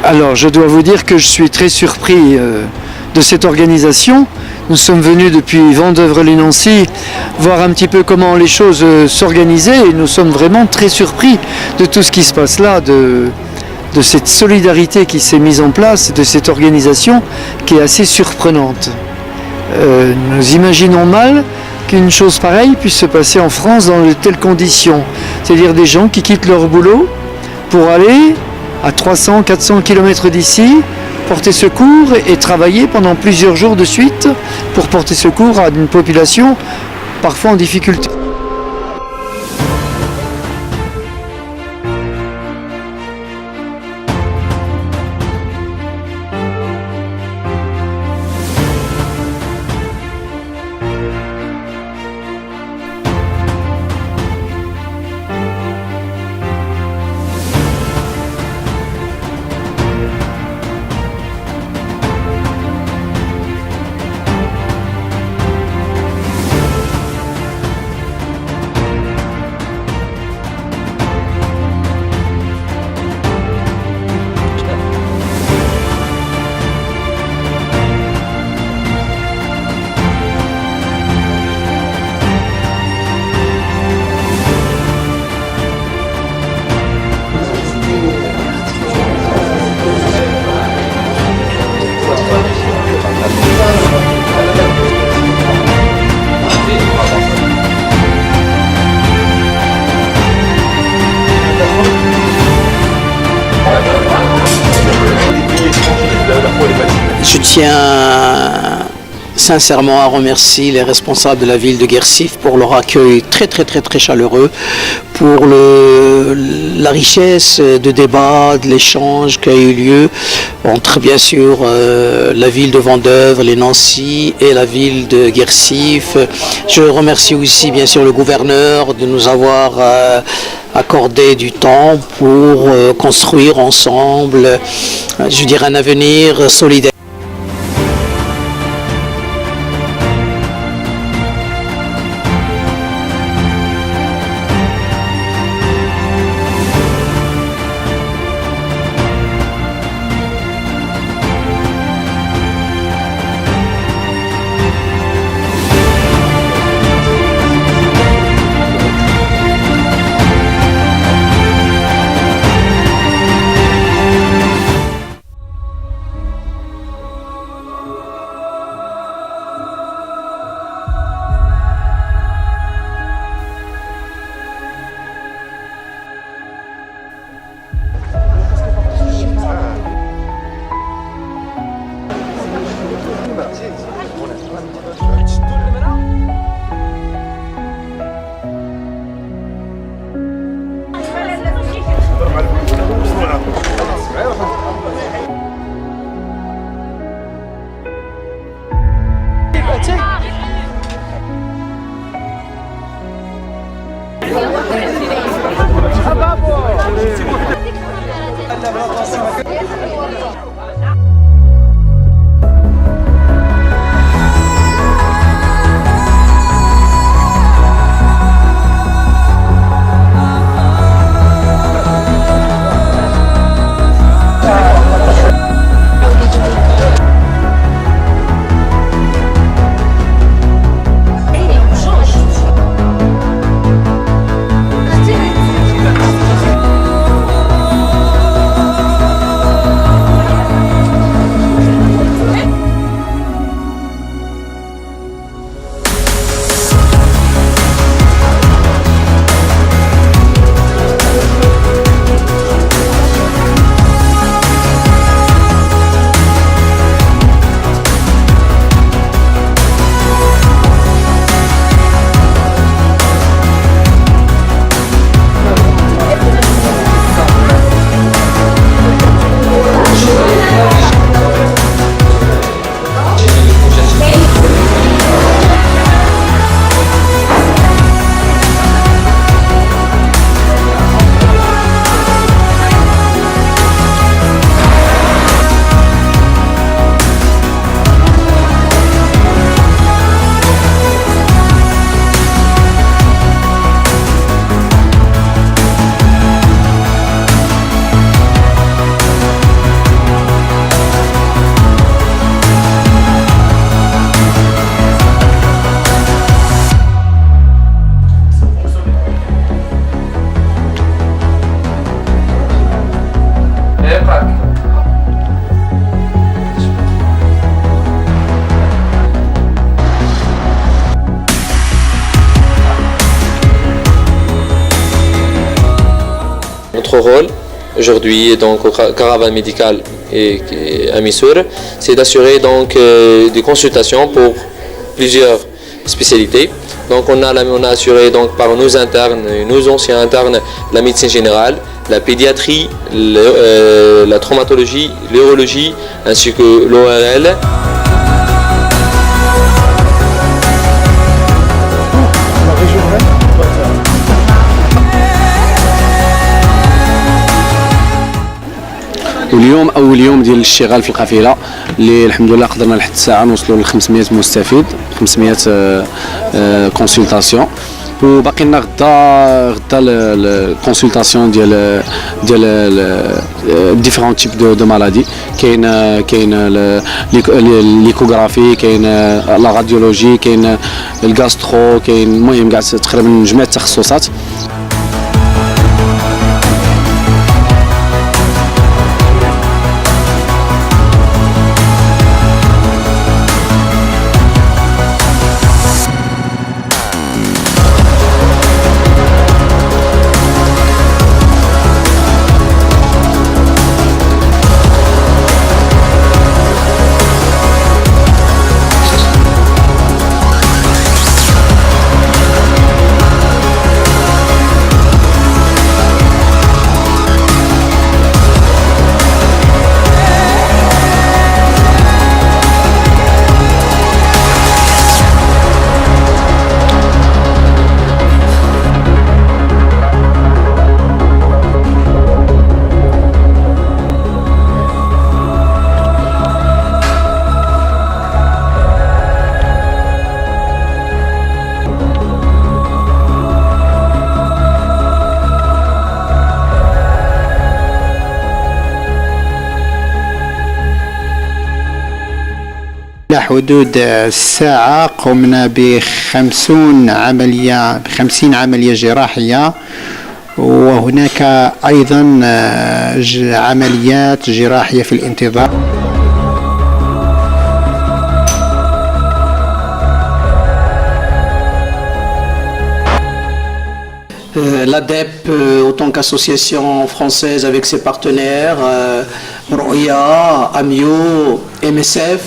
Alors, je dois vous dire que je suis très surpris de cette organisation. Nous sommes venus depuis Vendeuvre-les-Nancy voir un petit peu comment les choses s'organisaient et nous sommes vraiment très surpris de tout ce qui se passe là, de cette solidarité qui s'est mise en place, de cette organisation qui est assez surprenante. Nous imaginons mal qu'une chose pareille puisse se passer en France dans de telles conditions. C'est-à-dire des gens qui quittent leur boulot pour aller à 300-400 km d'ici, porter secours et travailler pendant plusieurs jours de suite pour porter secours à une population parfois en difficulté. Je tiens sincèrement à remercier les responsables de la ville de Guerssif pour leur accueil très chaleureux, pour la richesse de débat, de l'échange qui a eu lieu entre bien sûr la ville de Vendeuvre, les Nancy et la ville de Guerssif. Je remercie aussi bien sûr le gouverneur de nous avoir accordé du temps pour construire ensemble, je dirais, un avenir solidaire. notre rôle aujourd'hui donc au caravane médicale et à Missour, c'est d'assurer donc des consultations pour plusieurs spécialités. Donc on a assuré donc par nos internes et nos anciens internes la médecine générale, la pédiatrie, la traumatologie, l'urologie ainsi que l'ORL. واليوم اول يوم ديال الاشتغال في القافله اللي الحمد لله قدرنا لحد الساعه نوصلوا ل 500 مستفيد 500 كونسلطاسيون وباقي لنا غدا الكونسلطاسيون ديال ديفيرون تيب دو مالادي كاين ليكوغرافي كاين لا راديولوجي كاين الغاسترو كاين المهم كاع تقريبا جميع التخصصات. حدود الساعة قمنا ب50 عملية جراحية وهناك أيضا عمليات جراحية في الانتظار. L'ADEP, autant qu'association française avec ses partenaires, ROIA, AMIO, MSF,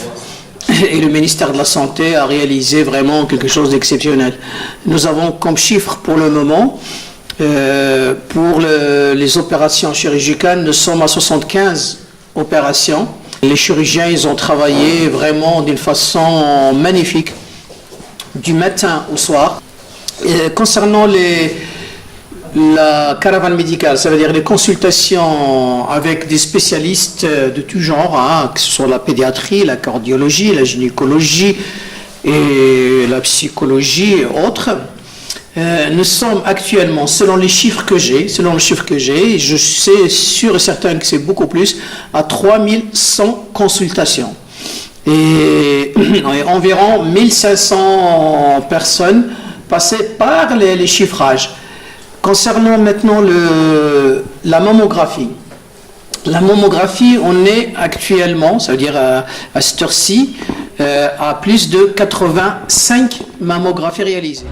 et le ministère de la Santé a réalisé vraiment quelque chose d'exceptionnel. Nous avons comme chiffre pour le moment, pour les opérations chirurgicales, nous sommes à 75 opérations. Les chirurgiens, ils ont travaillé vraiment d'une façon magnifique, du matin au soir. Et concernant la caravane médicale, ça veut dire les consultations avec des spécialistes de tout genre, hein, que ce soit la pédiatrie, la cardiologie, la gynécologie et la psychologie et autres. Nous sommes actuellement, selon les chiffres que j'ai, je sais sûr et certain que c'est beaucoup plus, à 3100 consultations. Et environ 1500 personnes passées par les chiffrages. Concernant maintenant la mammographie. La mammographie, on est actuellement, ça veut dire à cette heure-ci, à plus de 85 mammographies réalisées.